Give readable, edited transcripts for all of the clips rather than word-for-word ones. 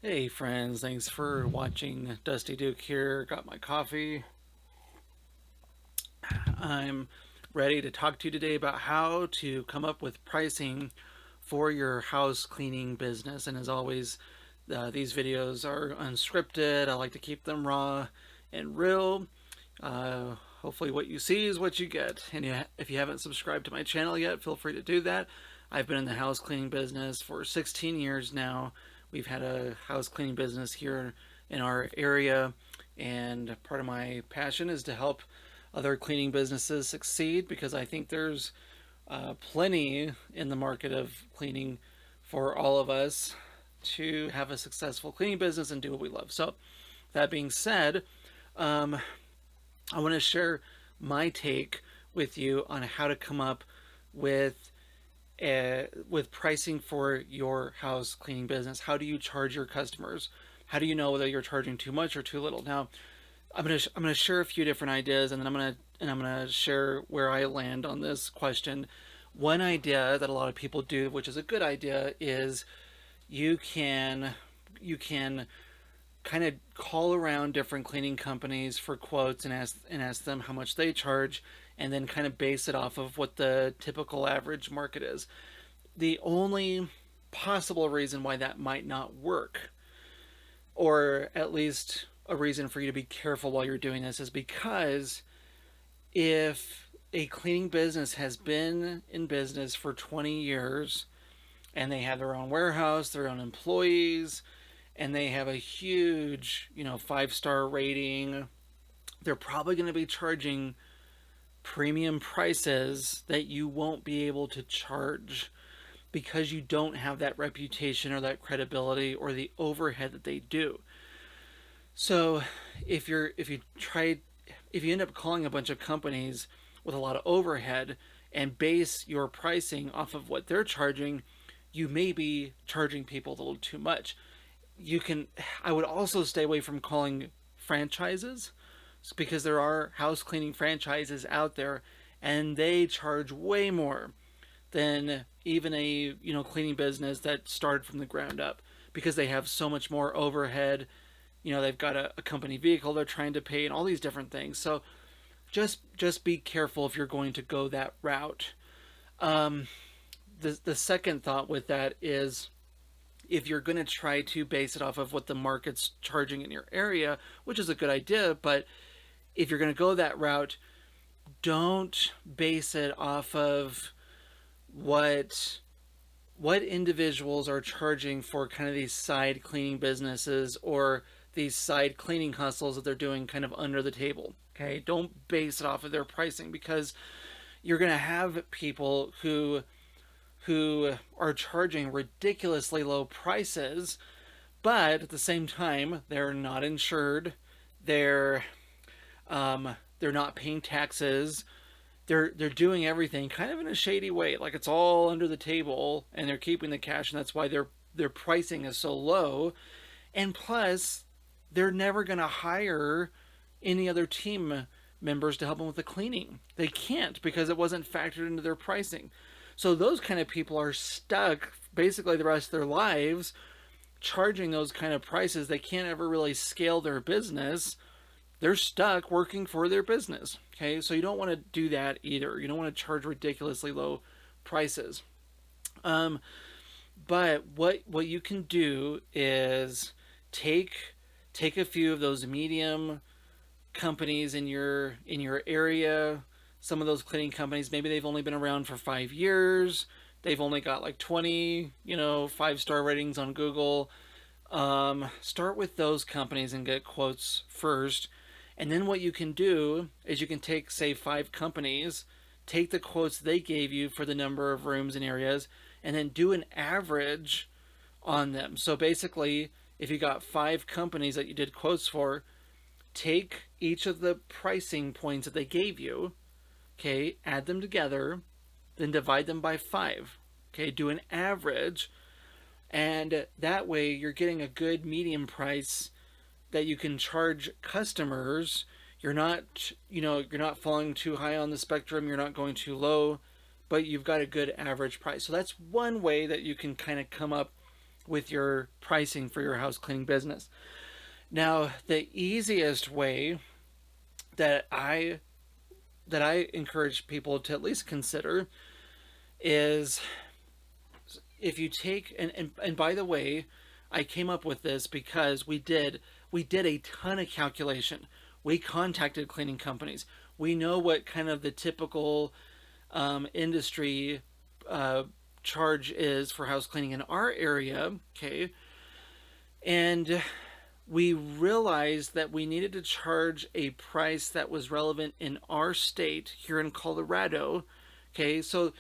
Hey friends, thanks for watching. Dusty Duke here. Got my coffee. I'm ready to talk to you today about how to come up with pricing for your house cleaning business. And as always, these videos are unscripted. I like to keep them raw and real. Hopefully what you see is what you get. And if you haven't subscribed to my channel yet, feel free to do that. I've been in the house cleaning business for 16 years now. We've had a house cleaning business here in our area, and part of my passion is to help other cleaning businesses succeed because I think there's plenty in the market of cleaning for all of us to have a successful cleaning business and do what we love. So, that being said, um, I want to share my take with you on how to come up with with pricing for your house cleaning business. How do you charge your customers? How do you know whether you're charging too much or too little? Now, I'm gonna share a few different ideas, and then I'm gonna share where I land on this question. One idea that a lot of people do, which is a good idea, is you can you can kind of call around different cleaning companies for quotes and ask them how much they charge, and then kind of base it off of what the typical average market is. The only possible reason why that might not work, or at least a reason for you to be careful while you're doing this, is because if a cleaning business has been in business for 20 years and they have their own warehouse, their own employees, and they have a huge, 5-star rating, they're probably going to be charging premium prices that you won't be able to charge because you don't have that reputation or that credibility or the overhead that they do. So if you end up calling a bunch of companies with a lot of overhead and base your pricing off of what they're charging, you may be charging people a little too much. You can I would also stay away from calling franchises because there are house cleaning franchises out there, and they charge way more than even a cleaning business that started from the ground up because they have so much more overhead. They've got a company vehicle they're trying to pay and all these different things. So just be careful if you're going to go that route. um, the second thought with that is, if you're going to try to base it off of what the market's charging in your area, which is a good idea, but if you're going to go that route, don't base it off of what individuals are charging for kind of these side cleaning businesses or these side cleaning hustles that they're doing kind of under the table. Okay, don't base it off of their pricing, because you're going to have people who are charging ridiculously low prices, but at the same time they're not insured, they're they're not paying taxes, they're doing everything kind of in a shady way, like it's all under the table, and they're keeping the cash, and that's why their pricing is so low. And plus, they're never going to hire any other team members to help them with the cleaning. They can't because it wasn't factored into their pricing. So those kind of people are stuck basically the rest of their lives charging those kind of prices. They can't ever really scale their business. They're stuck working for their business. Okay, so you don't want to do that either. You don't want to charge ridiculously low prices. Um, but what you can do is take a few of those medium companies in your area. Some of those cleaning companies, maybe they've only been around for 5 years. They've only got like 20, 5-star ratings on Google. Start with those companies and get quotes first. And then what you can do is you can take, say, 5 companies, take the quotes they gave you for the number of rooms and areas, and then do an average on them. So basically, if you got 5 companies that you did quotes for, take each of the pricing points that they gave you, okay, add them together, then divide them by 5. Okay, do an average, and that way you're getting a good medium price that you can charge customers. You're not falling too high on the spectrum, you're not going too low, but you've got a good average price. So that's one way that you can kind of come up with your pricing for your house cleaning business. Now, the easiest way that I encourage people to at least consider is if you take and by the way, I came up with this because we did a ton of calculation. We contacted cleaning companies. We know what kind of the typical industry uh, charge is for house cleaning in our area. Okay, and we realized that we needed to charge a price that was relevant in our state here in Colorado. Okay, so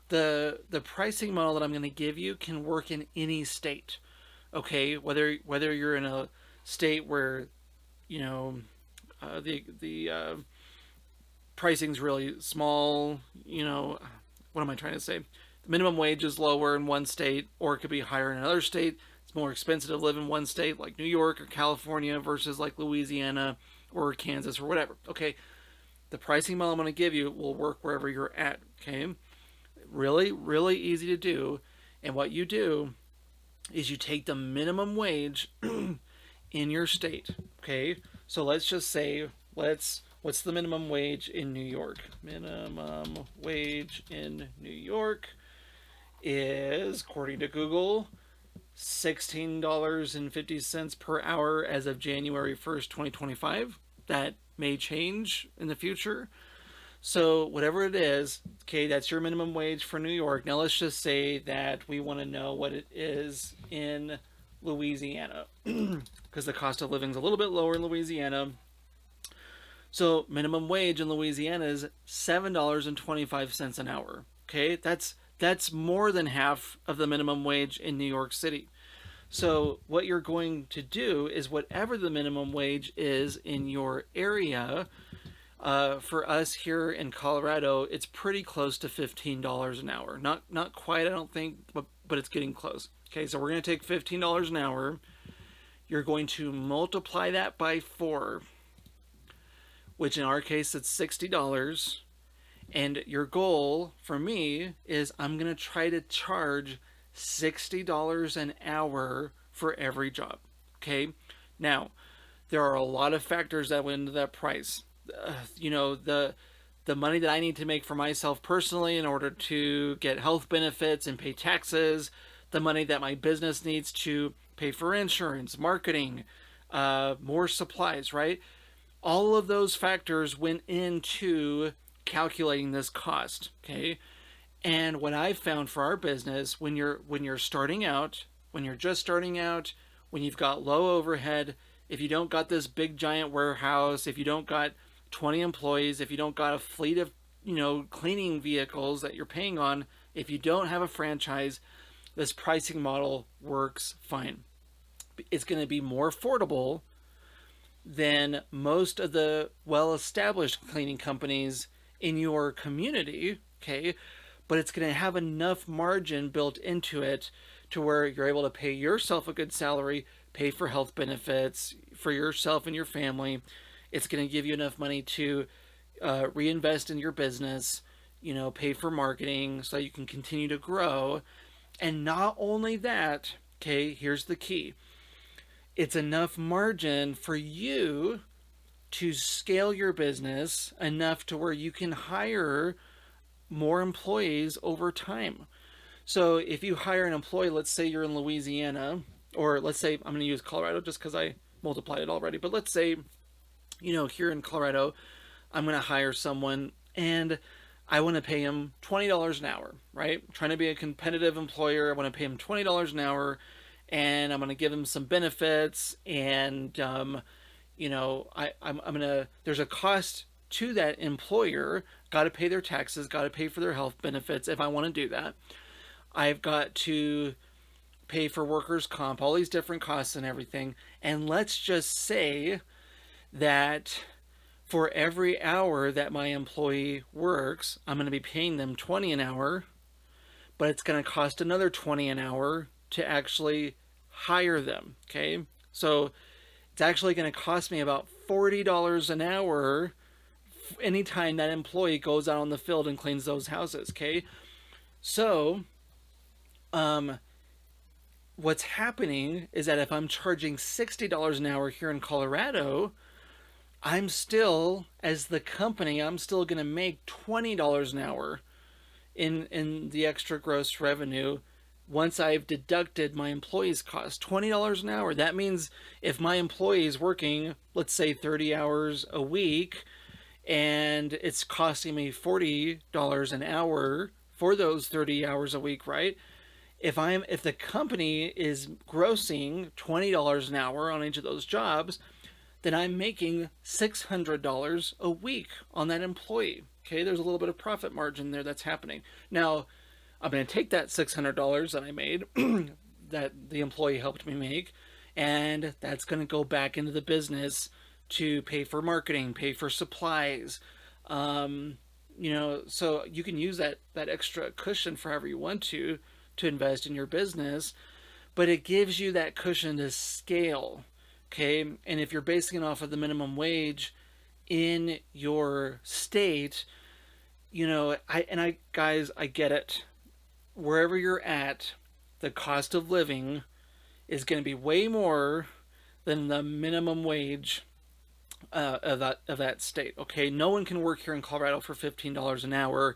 the pricing model that I'm going to give you can work in any state. Okay, whether you're in a state where you know the pricing's really small, what am I trying to say? The minimum wage is lower in one state, or it could be higher in another state. It's more expensive to live in one state, like New York or California, versus like Louisiana or Kansas or whatever. Okay, the pricing model I'm going to give you will work wherever you're at. Okay, really, really easy to do. And what you do is you take the minimum wage in your state. Okay, so let's just say what's the minimum wage in New York? Minimum wage in New York is, according to Google, $16.50 per hour as of January 1st, 2025. That may change in the future. So whatever it is, okay, that's your minimum wage for New York. Now let's just say that we want to know what it is in Louisiana, because the cost of living is a little bit lower in Louisiana. So minimum wage in Louisiana is $7.25 an hour. Okay, that's more than half of the minimum wage in New York City. So what you're going to do is whatever the minimum wage is in your area. For us here in Colorado, it's pretty close to $15 an hour. Not quite, I don't think, but it's getting close. Okay, so we're going to take $15 an hour. You're going to multiply that by 4, which in our case it's $60. And your goal for me is I'm going to try to charge $60 an hour for every job. Okay, now there are a lot of factors that went into that price. The money that I need to make for myself personally in order to get health benefits and pay taxes, the money that my business needs to pay for insurance, marketing, more supplies, right? All of those factors went into calculating this cost, okay? And what I found for our business, when you're starting out, when you're just starting out, when you've got low overhead, if you don't got this big giant warehouse, if you don't got 20 employees, if you don't got a fleet of, cleaning vehicles that you're paying on, if you don't have a franchise, this pricing model works fine. It's going to be more affordable than most of the well-established cleaning companies in your community, okay? But it's going to have enough margin built into it to where you're able to pay yourself a good salary, pay for health benefits for yourself and your family. It's going to give you enough money to reinvest in your business, pay for marketing so you can continue to grow. And not only that, okay, here's the key. It's enough margin for you to scale your business enough to where you can hire more employees over time. So if you hire an employee, let's say you're in Louisiana, or let's say I'm going to use Colorado just because I multiplied it already, but let's say, here in Colorado, I'm going to hire someone and I want to pay him $20 an hour, right? I'm trying to be a competitive employer. I want to pay him $20 an hour and I'm going to give him some benefits and, I'm going to, there's a cost to that employer, got to pay their taxes, got to pay for their health benefits if I want to do that. I've got to pay for workers' comp, all these different costs and everything. And let's just say that for every hour that my employee works, I'm going to be paying them 20 an hour, but it's going to cost another 20 an hour to actually hire them. Okay. So it's actually going to cost me about $40 an hour anytime that employee goes out on the field and cleans those houses. Okay. So, what's happening is that if I'm charging $60 an hour here in Colorado, I'm still, as the company, I'm still going to make $20 an hour in the extra gross revenue once I've deducted my employees' cost. $20 an hour. That means if my employee is working, let's say 30 hours a week, and it's costing me $40 an hour for those 30 hours a week, right? If the company is grossing $20 an hour on each of those jobs, then I'm making $600 a week on that employee. Okay, there's a little bit of profit margin there that's happening. Now, I'm going to take that $600 that I made, that the employee helped me make, and that's going to go back into the business to pay for marketing, pay for supplies. So you can use that extra cushion for however you want to invest in your business, but it gives you that cushion to scale. Okay, and if you're basing it off of the minimum wage in your state, I guys, I get it. Wherever you're at, the cost of living is going to be way more than the minimum wage of that state. Okay, no one can work here in Colorado for $15 an hour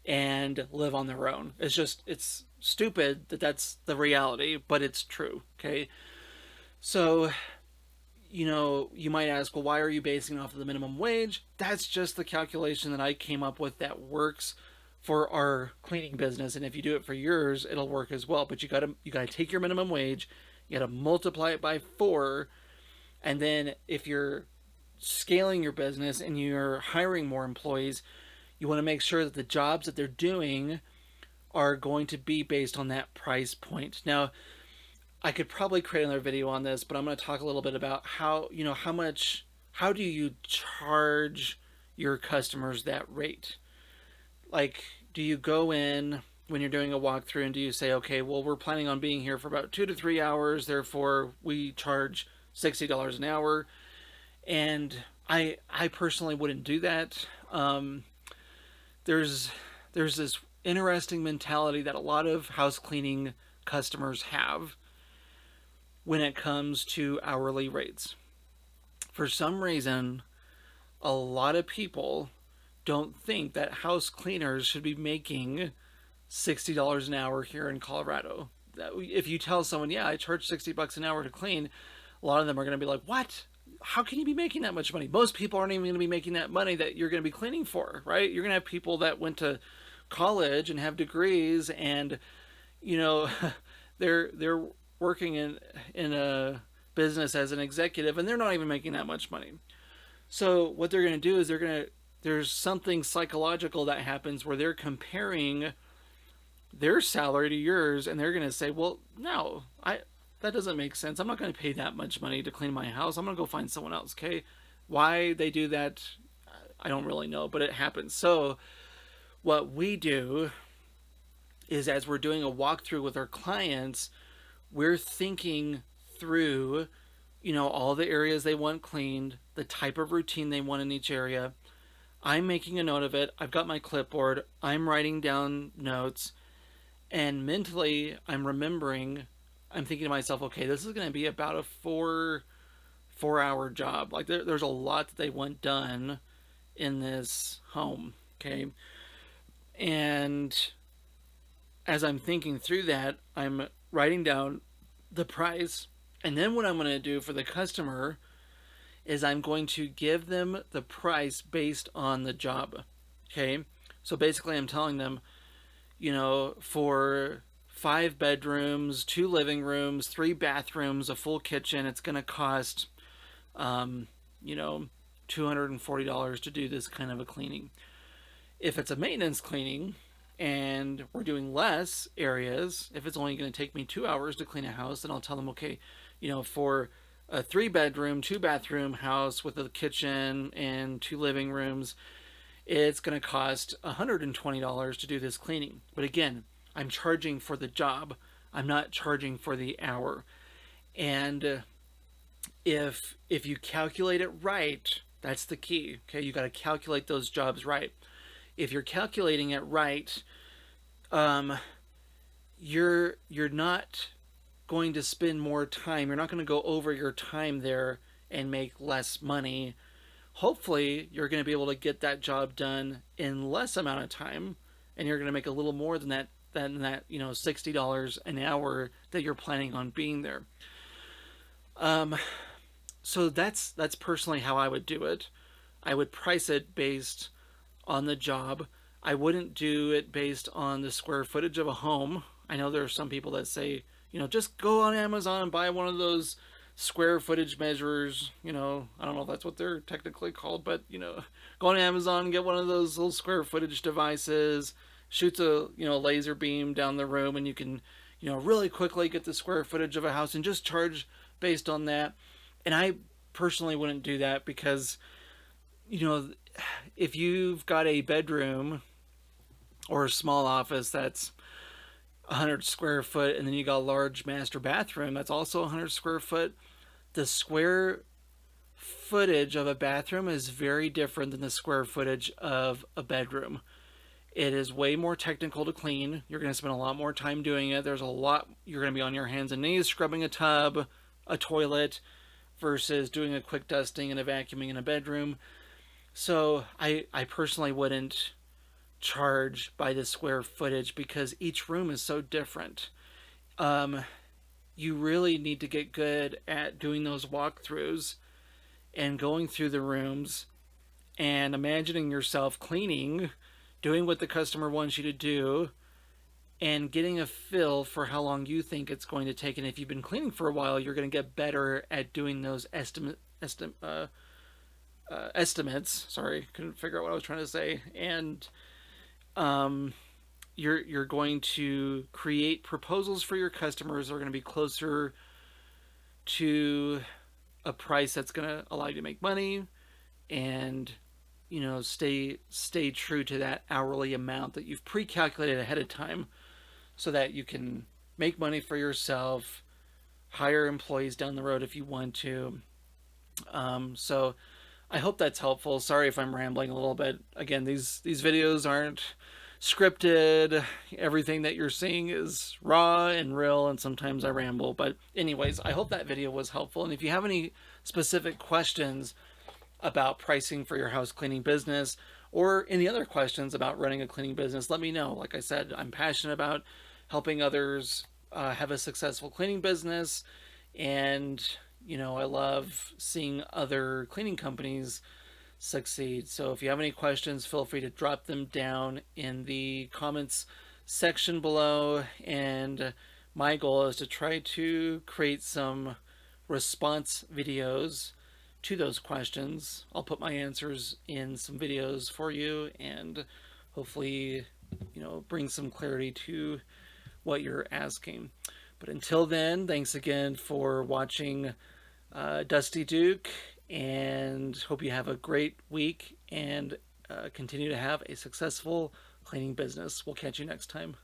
and live on their own. It's stupid that that's the reality, but it's true. Okay, so you might ask, well, why are you basing it off of the minimum wage? That's just the calculation that I came up with that works for our cleaning business, and if you do it for yours, it'll work as well. But you gotta take your minimum wage, you gotta multiply it by 4, and then if you're scaling your business and you're hiring more employees, you want to make sure that the jobs that they're doing are going to be based on that price point. Now, I could probably create another video on this, but I'm going to talk a little bit about how do you charge your customers that rate? Like, do you go in when you're doing a walkthrough and do you say, okay, well, we're planning on being here for about 2 to 3 hours, therefore we charge $60 an hour? And I personally wouldn't do that. There's this interesting mentality that a lot of house cleaning customers have when it comes to hourly rates. For some reason, a lot of people don't think that house cleaners should be making $60 an hour here in Colorado. If you tell someone, yeah, I charge $60 an hour to clean, a lot of them are going to be like, what? How can you be making that much money? Most people aren't even going to be making that money that you're going to be cleaning for, right? You're going to have people that went to college and have degrees, and they're working in a business as an executive, and they're not even making that much money. So what they're going to do is there's something psychological that happens where they're comparing their salary to yours, and they're going to say, well, no, that doesn't make sense. I'm not going to pay that much money to clean my house. I'm going to go find someone else. Okay, why they do that, I don't really know, but it happens. So what we do is, as we're doing a walkthrough with our clients, we're thinking through, all the areas they want cleaned, the type of routine they want in each area. I'm making a note of it. I've got my clipboard. I'm writing down notes, and mentally I'm remembering. I'm thinking to myself, okay, this is going to be about a 4-hour job. Like there's a lot that they want done in this home. Okay. And as I'm thinking through that, I'm writing down the price. And then what I'm going to do for the customer is I'm going to give them the price based on the job. Okay. So basically I'm telling them, for 5 bedrooms, 2 living rooms, 3 bathrooms, a full kitchen, it's going to cost, $240 to do this kind of a cleaning. If it's a maintenance cleaning and we're doing less areas, if it's only going to take me 2 hours to clean a house, then I'll tell them, okay, for a 3-bedroom, 2-bathroom house with a kitchen and 2 living rooms, it's going to cost $120 to do this cleaning. But again, I'm charging for the job. I'm not charging for the hour. And if you calculate it right, that's the key. Okay, you got to calculate those jobs right. If you're calculating it right, you're not going to spend more time. You're not going to go over your time there and make less money. Hopefully, you're going to be able to get that job done in less amount of time, and you're going to make a little more than that $60 an hour that you're planning on being there. So that's personally how I would do it. I would price it based on the job. I wouldn't do it based on the square footage of a home. I know there are some people that say, just go on Amazon and buy one of those square footage measurers. I don't know if that's what they're technically called, but, go on Amazon and get one of those little square footage devices, shoots a, laser beam down the room, and you can, really quickly get the square footage of a house and just charge based on that. And I personally wouldn't do that because, if you've got a bedroom or a small office that's 100 square foot, and then you got a large master bathroom that's also 100 square foot, the square footage of a bathroom is very different than the square footage of a bedroom. It is way more technical to clean. You're going to spend a lot more time doing it. There's a lot, you're going to be on your hands and knees scrubbing a tub, a toilet, versus doing a quick dusting and a vacuuming in a bedroom. So I personally wouldn't charge by the square footage because each room is so different. You really need to get good at doing those walkthroughs and going through the rooms and imagining yourself cleaning, doing what the customer wants you to do, and getting a feel for how long you think it's going to take. And if you've been cleaning for a while, you're going to get better at doing those estimates. Sorry, couldn't figure out what I was trying to say. And you're going to create proposals for your customers that are going to be closer to a price that's going to allow you to make money, and stay true to that hourly amount that you've pre-calculated ahead of time, so that you can make money for yourself, hire employees down the road if you want to. So I hope that's helpful. Sorry if I'm rambling a little bit. Again, these videos aren't scripted. Everything that you're seeing is raw and real, and sometimes I ramble. But anyways, I hope that video was helpful. And if you have any specific questions about pricing for your house cleaning business, or any other questions about running a cleaning business, let me know. Like I said, I'm passionate about helping others have a successful cleaning business, and I love seeing other cleaning companies succeed. So if you have any questions, feel free to drop them down in the comments section below, and my goal is to try to create some response videos to those questions. I'll put my answers in some videos for you, and hopefully, bring some clarity to what you're asking. But until then, thanks again for watching Dusty Duke, and hope you have a great week and continue to have a successful cleaning business. We'll catch you next time.